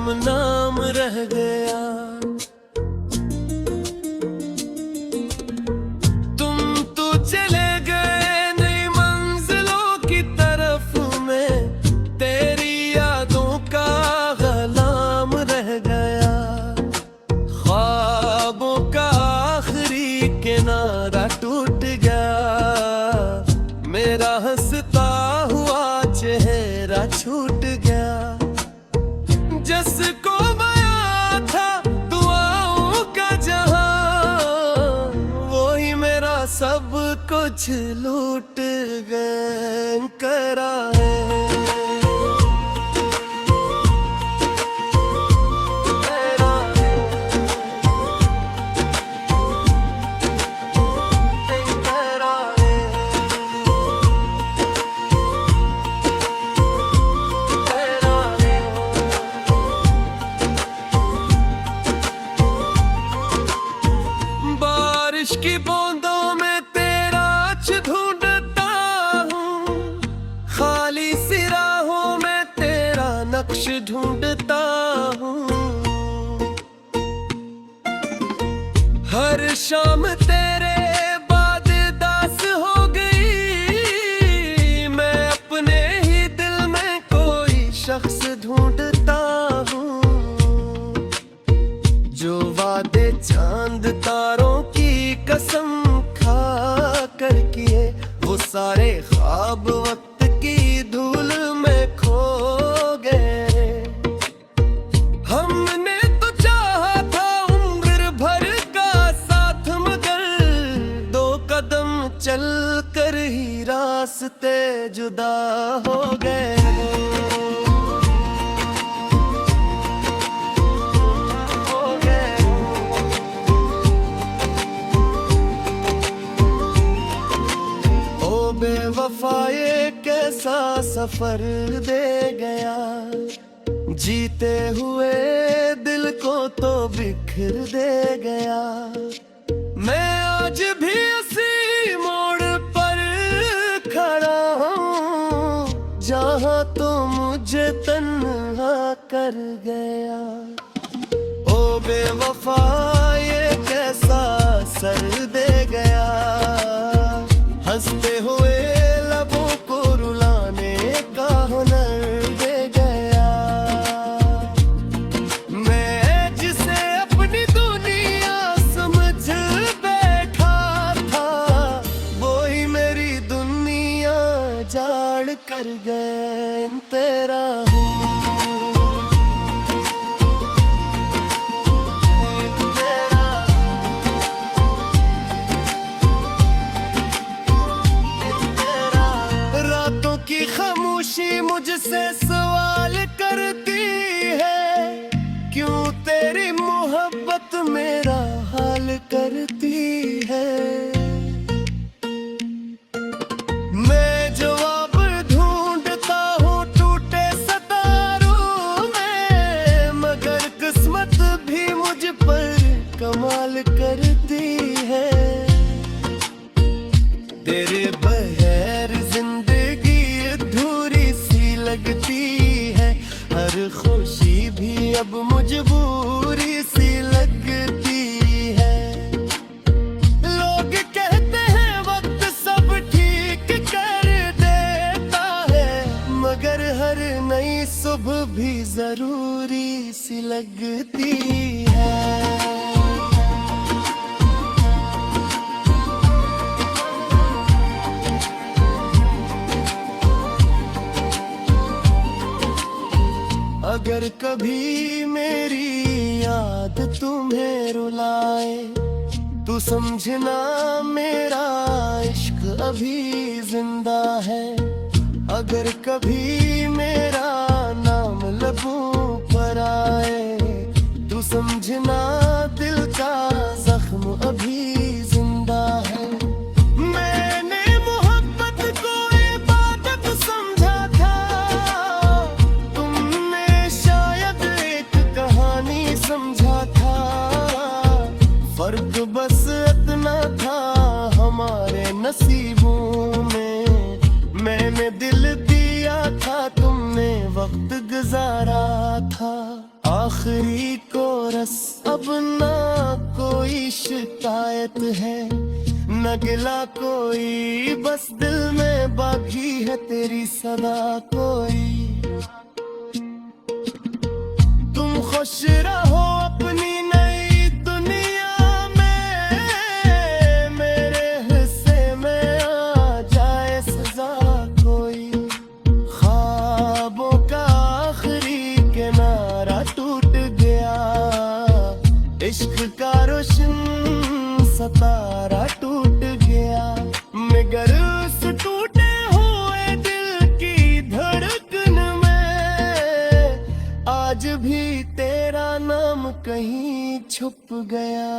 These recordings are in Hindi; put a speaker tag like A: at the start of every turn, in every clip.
A: नाम रह गया। तुम तो चले गए नई मंजिलों की तरफ में, तेरी यादों का गुलाम रह गया। ख्वाबों का आखिरी किनारा टूट गया, मेरा हंसता हुआ चेहरा छूट गया। जिसको माया था दुआओं का जहां, वही मेरा सब कुछ लूट गए करा है। बारिश की बूंदों में तेरा अच ढूंढता हूँ, खाली सी राहों में तेरा नक्श ढूंढता हूँ। हर शाम तेरे बाद दास हो गई, मैं अपने ही दिल में कोई शख्स ढूंढता हूँ। जो वादे चांद तारों की कसम खा कर किए, वो सारे ख्वाब वक्त की धूल में खो गए। हमने तो चाहा था उम्र भर का साथ, मगर दो कदम चल कर ही रास्ते जुदा हो गए। बेवफाए कैसा सफर दे गया, जीते हुए दिल को तो बिखर दे गया। मैं आज भी उसी मोड़ पर खड़ा हूँ, जहाँ तो मुझे तन्हा कर गया। ओ बेवफा ये कैसा सर दे गया, हंसते हुए लबों को रुलाने का हुनर दे गया। मैं जिसे अपनी दुनिया समझ बैठा था, वो ही मेरी दुनिया जाड़ कर गए तेरा हूँ। की खामोशी मुझसे सवाल करती है, क्यों तेरी मोहब्बत मेरा हाल करती है। मैं जवाब ढूंढता हूँ टूटे सितारों में, मगर किस्मत भी मुझ पर कमाल करती है। तेरे बगैर लगती है, हर खुशी भी अब मजबूरी सी लगती है। लोग कहते हैं वक्त सब ठीक कर देता है, मगर हर नई सुबह भी जरूरी सी लगती है। अगर कभी मेरी याद तुम्हें रुलाए, तू समझना मेरा इश्क अभी जिंदा है। अगर कभी मेरा नाम लबों पर आए, तू समझना दिल का जख्म अभी जिंदा है। फर्क बस इतना था हमारे नसीबों में, मैंने दिल दिया था, तुमने वक्त गुजारा था। शिकायत है न गिला कोई, बस दिल में बाकी है तेरी सदा कोई। तुम खुश रहो अपनी नई दुनिया में, मेरे हिस्से में आ जाए सजा कोई। ख्वाबों का आखिरी किनारा टूट गया, इश्क का रोशन सतारा टूट गया, मगर उस टूटे हुए दिल की धड़कन में आज भी तेरा नाम कहीं छुप गया,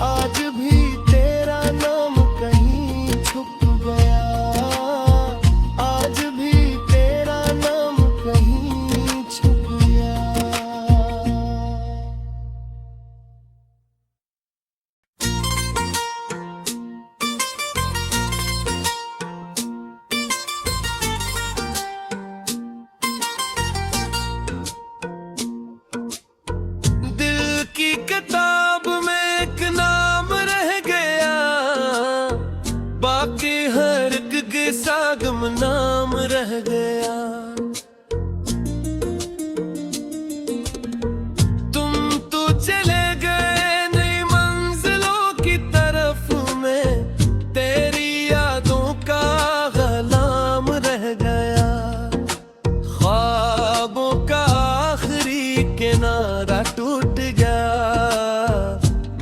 A: आज भी तेरा नाम कहीं छुप गया, आज भी तेरा नाम कहीं छुप गया। दिल की किताब में एक नाम रह गया, बाकी हर एक किस्सा गुमनाम रह गया। तुम तो चले गए नई मंजिलों की तरफ में, तेरी यादों का गुलाम रह गया। ख्वाबों का आखिरी किनारा टूट गया,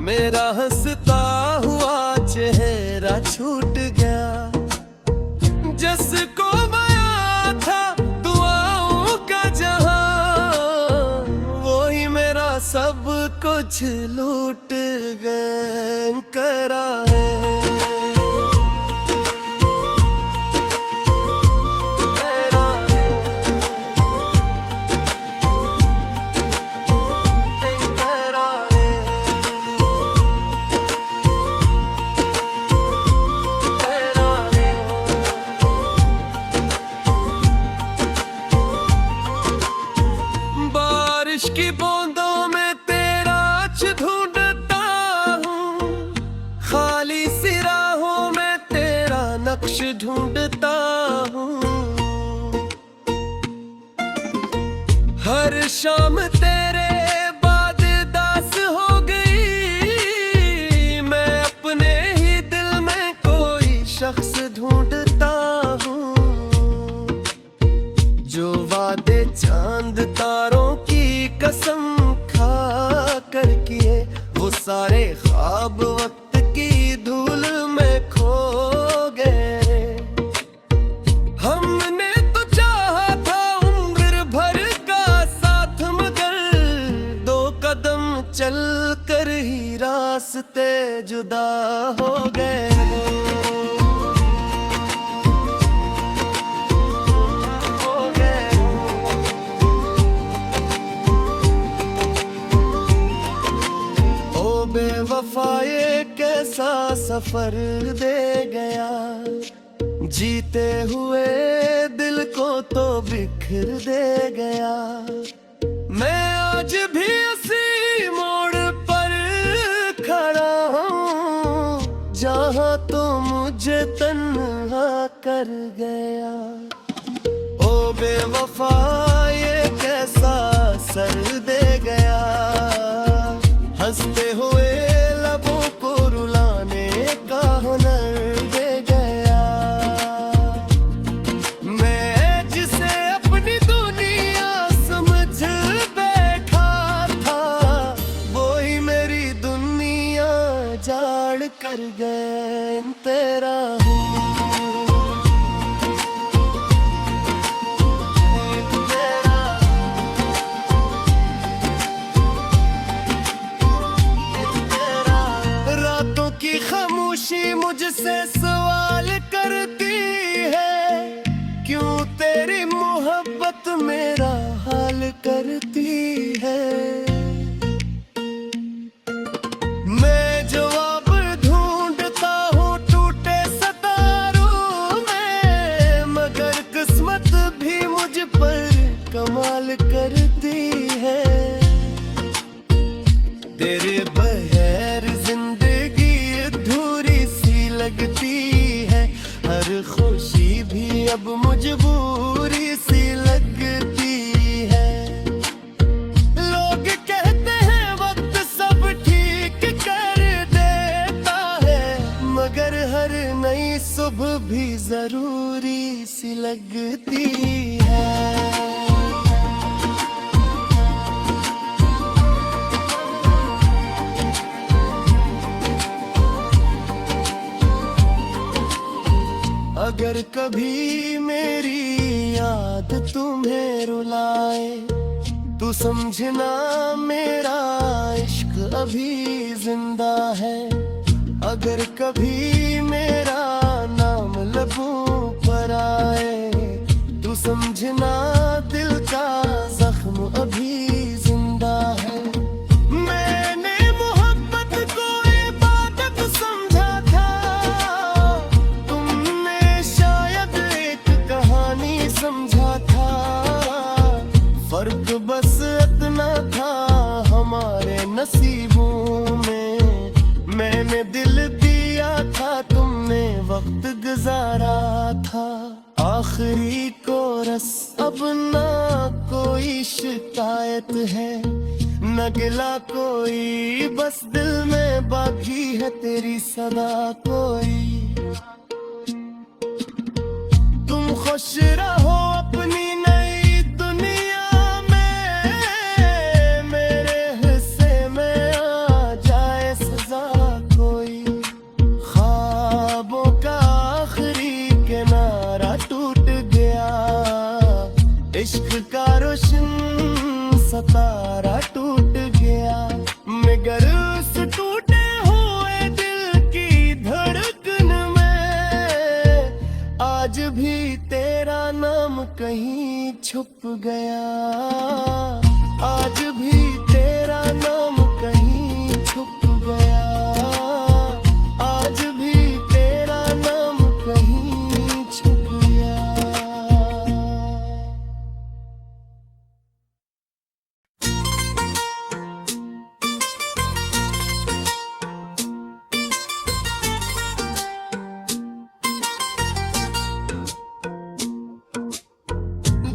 A: मेरा हंसता हुआ चेहरा छूट गया। जिसको माया था दुआओं का जहां, वो ही मेरा सब कुछ लूट गए करा है। बारिश की बूंदों में तेरा अच ढूंढता हूँ, खाली सिराहों में तेरा नक्श ढूंढता हूँ। हर शाम तेरे बाद दास हो गई, मैं अपने ही दिल में कोई शख्स ढूंढता हूँ। जो वादे चांद तारों की कसम खा कर किए, वो सारे ख्वाब वक्त की धूल में खो गए। हमने तो चाहा था उम्र भर का साथ, मगर दो कदम चल कर ही रास्ते जुदा हो गए। बेवफा ये कैसा सफर दे गया, जीते हुए दिल को तो बिखर दे गया। मैं आज भी उसी मोड़ पर खड़ा हूँ, जहाँ तो मुझे तन्हा कर गया। ओ बेवफा ये कैसा सर दे गया, हंसते हुए लबों को रुलाने का हुनर दे गया। मैं जिसे अपनी दुनिया समझ बैठा था, वो ही मेरी दुनिया जाड़ कर गए तेरा हूँ। की खामोशी मुझसे सवाल करती है, क्यों तेरी मोहब्बत मेरा हाल करती है। मैं जवाब ढूंढता हूँ टूटे सितारों में, मगर किस्मत भी मुझ पर कमाल करती है। तेरे बगैर जिंदगी खामोशी भी अब मजबूरी सी लगती है। लोग कहते हैं वक्त सब ठीक कर देता है, मगर हर नई सुबह भी जरूरी सी लगती है। अगर कभी मेरी याद तुम्हें रुलाए तो समझना मेरा इश्क अभी जिंदा है। अगर कभी मेरा नाम लबों पर आए तो समझना दिल का जख्म अभी जिंदा है। मैंने मोहब्बत को इबादत समझा था, तुमने शायद एक कहानी समझा था। फर्क बस इतना था हमारे नसीबों में, मैंने दिल दिया था तुमने वक्त गुजारा था। आखिरी कोरस अब ना कोई शिकायत है, न गिला कोई, बस दिल में बाकी है तेरी सदा कोई। तुम खुश रहो अपनी नई दुनिया में, मेरे हिस्से में आ जाए सजा कोई। ख्वाबों का आखिरी किनारा टूट गया, इश्क का रोशन सतारा टूट गया, मगर उस टूटे हुए दिल की धड़कन में आज भी तेरा नाम कहीं छुप गया। आज भी तेरा नाम कहीं छुप गया, आज भी तेरा नाम कहीं छुप गया।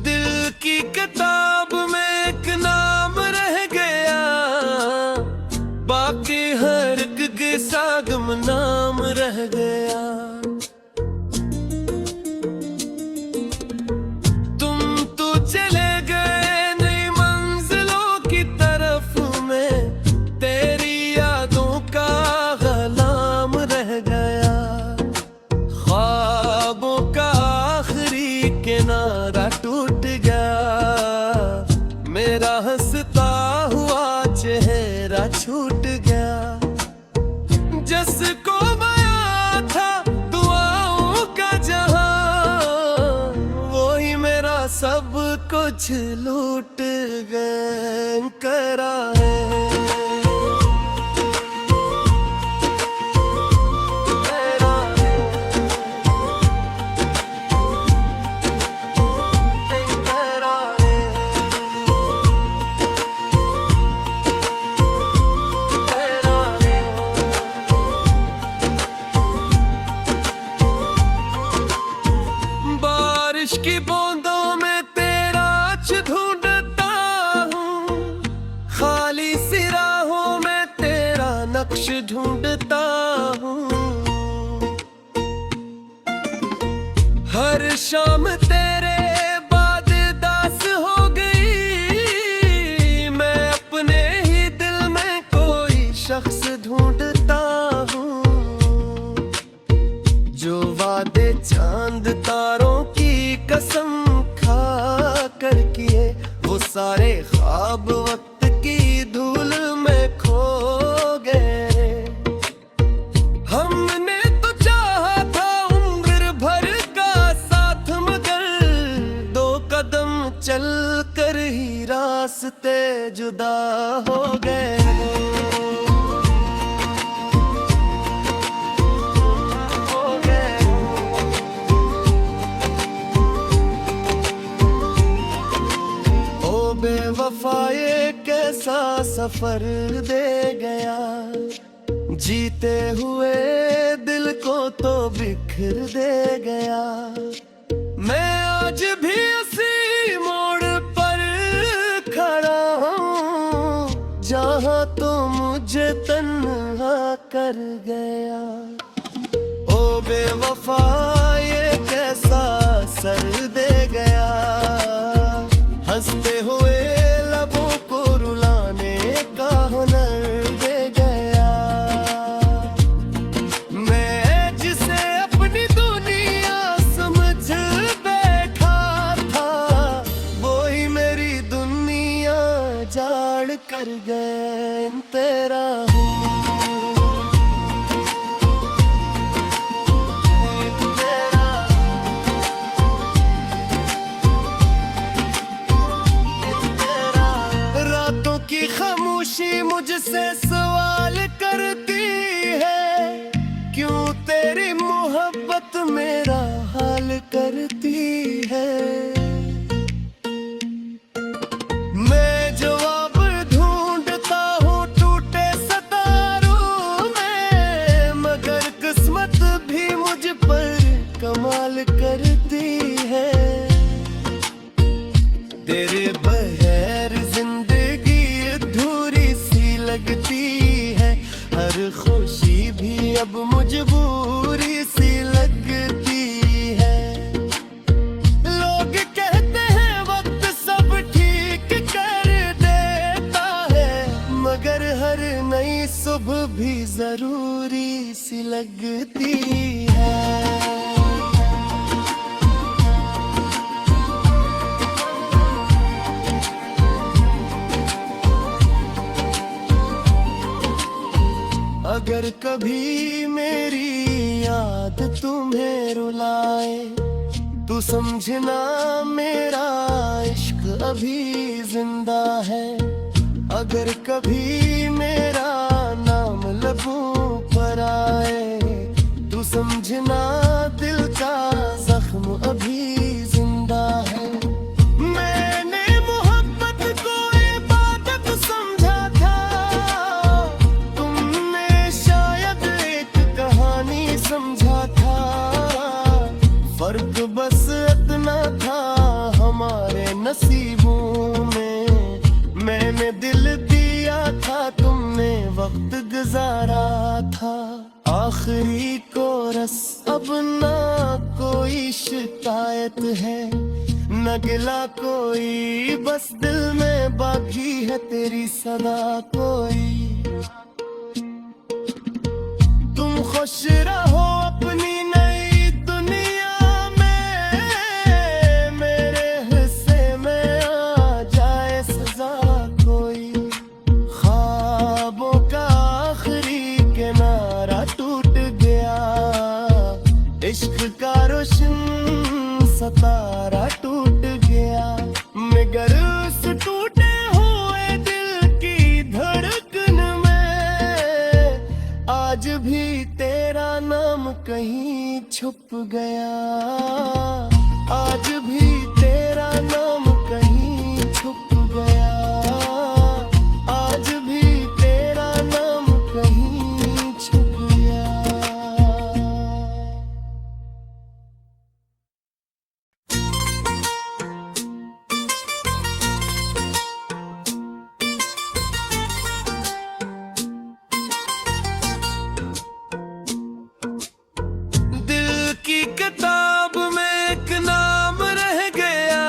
A: दिल की किताब में एक नाम रह गया, बाकी हर एक किस्सा गुमनाम रह गया। तुम तो चले गए नई मंजिलों की तरफ में, तेरी यादों का गुलाम रह गया। ख्वाबों का आखिरी किनारा टूट गया, मेरा हंसता हुआ चेहरा छूट गया। जिसको माया था दुआओं का जहां, वही मेरा सब कुछ लूट गए करा है। बारिश की बूंदों में तेरा आज ढूंढता हूँ, खाली सी राहों में तेरा नक्श ढूंढता हूँ। हर शाम तेरे बाद दास हो गई, मैं अपने ही दिल में कोई शख्स ढूंढता हूँ। जो वादे चांद तारों की कसम खा कर किए, वो सारे ख्वाब वक्त की धूल में खो गए। हमने तो चाहा था उम्र भर का साथ, मगर दो कदम चल कर ही रास्ते जुदा हो गए। बेवफाए कैसा सफर दे गया, जीते हुए दिल दिल को तो बिखर दे गया। मैं आज भी उसी मोड़ पर खड़ा हूँ जहाँ तो मुझे तन्हा कर गया। ओ बेवफा ये कैसा सर दे गया, हंसते हुए लबों को रुलाने का हुनर दे गया। मैं जिसे अपनी दुनिया समझ बैठा था, वो ही मेरी दुनिया जाड़ कर गए। तेरा हूँ की खामोशी मुझसे सवाल करती है, क्यों तेरी मोहब्बत मेरा हाल करती है। मैं जवाब ढूंढता हूँ टूटे सितारों में, मगर किस्मत भी मुझ पर कमाल करती है। तेरे बगैर जिंदगी अधूरी सी लगती है, हर खुशी भी अब मजबूरी सी लगती है। लोग कहते हैं वक्त सब ठीक कर देता है, मगर हर नई सुबह भी जरूरी सी लगती है। अगर कभी मेरी याद तुम्हें रुलाए, तो समझना मेरा इश्क अभी जिंदा है। अगर कभी मेरा नाम लबों पर आए, तो समझना दिल का जख्म अभी जिंदा है। मैंने मोहब्बत को इबादत समझा था, तुमने शायद एक कहानी समझा था। फर्क बस इतना था हमारे नसीबों में, मैंने दिल दिया था, तुमने वक्त गुजारा था। आखिरी कोरस अब ना कोई शिकायत है, न गिला कोई, बस दिल में बाकी है तेरी सदा कोई। तुम खुश रहो अपनी नई दुनिया में, मेरे हिस्से में आ जाए सजा कोई। ख्वाबों का आखिरी किनारा टूट गया, इश्क का रोशन सतारा टूट गया। मगर उस टूटे हुए दिल की धड़कन में आज भी तेरा नाम कहीं छुप गया। आज भी तेरा नाम कहीं छुप गया। आज भी तेरा नाम कहीं छुप गया। दिल की किताब में एक नाम रह गया,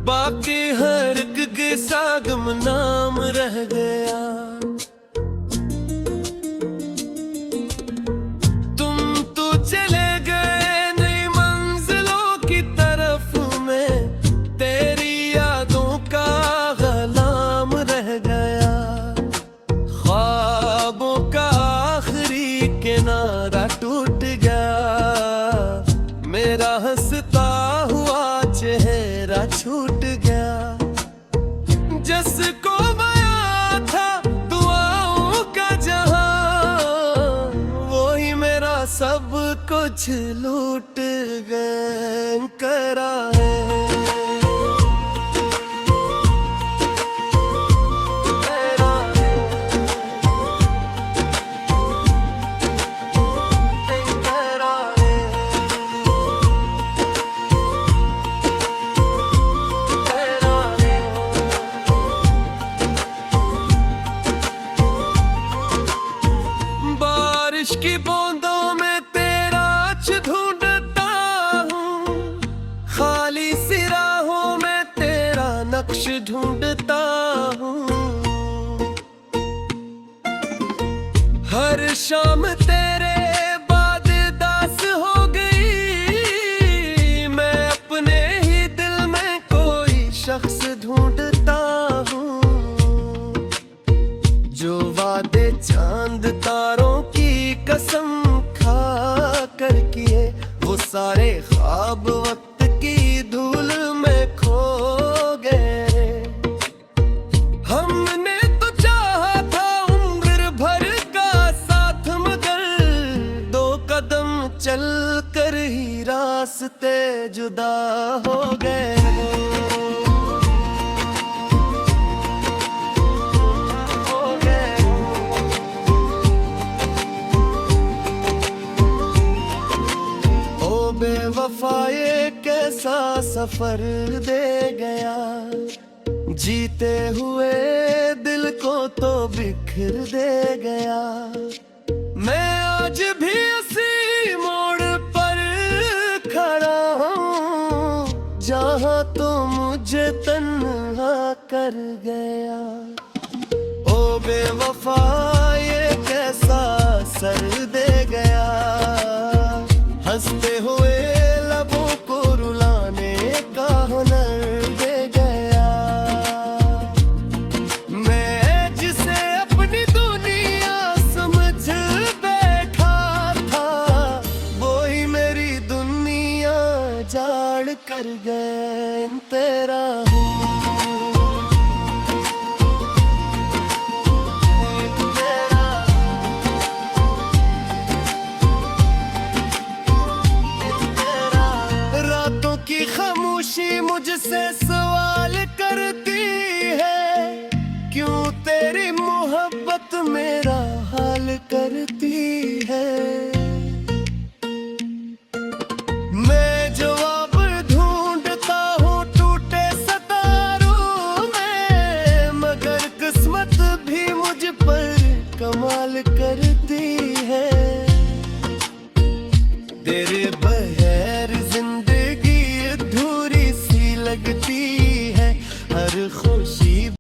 A: बाकी हर एक के सागम नाम रह गया। तुम तो चले गए नई मंजिलों की तरफ में, तेरी यादों का गुलाम रह गया। ख्वाबों का आखिरी किनारा टूट गया, मेरा हंसता हुआ चेहरा छूट गया। जिसको माया था दुआओं का जहां, वो ही मेरा सब कुछ लूट गए करा है। नक्श ढूंढता हूँ। हर शाम तेरे बाद दास हो गई, मैं अपने ही दिल में कोई शख्स ढूंढता हूँ। जो वादे चांद तारों की कसम खा कर किए, वो सारे ख्वाब वक्त की धूल में खो गए। हमने तो चाहा था उम्र भर का साथ, मगर दो कदम चल कर ही रास्ते जुदा हो गए। बेवफाए कैसा सफर दे गया, जीते हुए दिल को तो बिखर दे गया। मैं आज भी उसी मोड़ पर खड़ा हूँ, जहाँ तो मुझे तन्हा कर गया। ओ बेवफा ये कैसा सर दे गया, हंसते हुए लबों को रुलाने का हुनर दे गया। मैं जिसे अपनी दुनिया समझ बैठा था, वो ही मेरी दुनिया जाड़ कर गए। तेरा हूँ की खामोशी मुझसे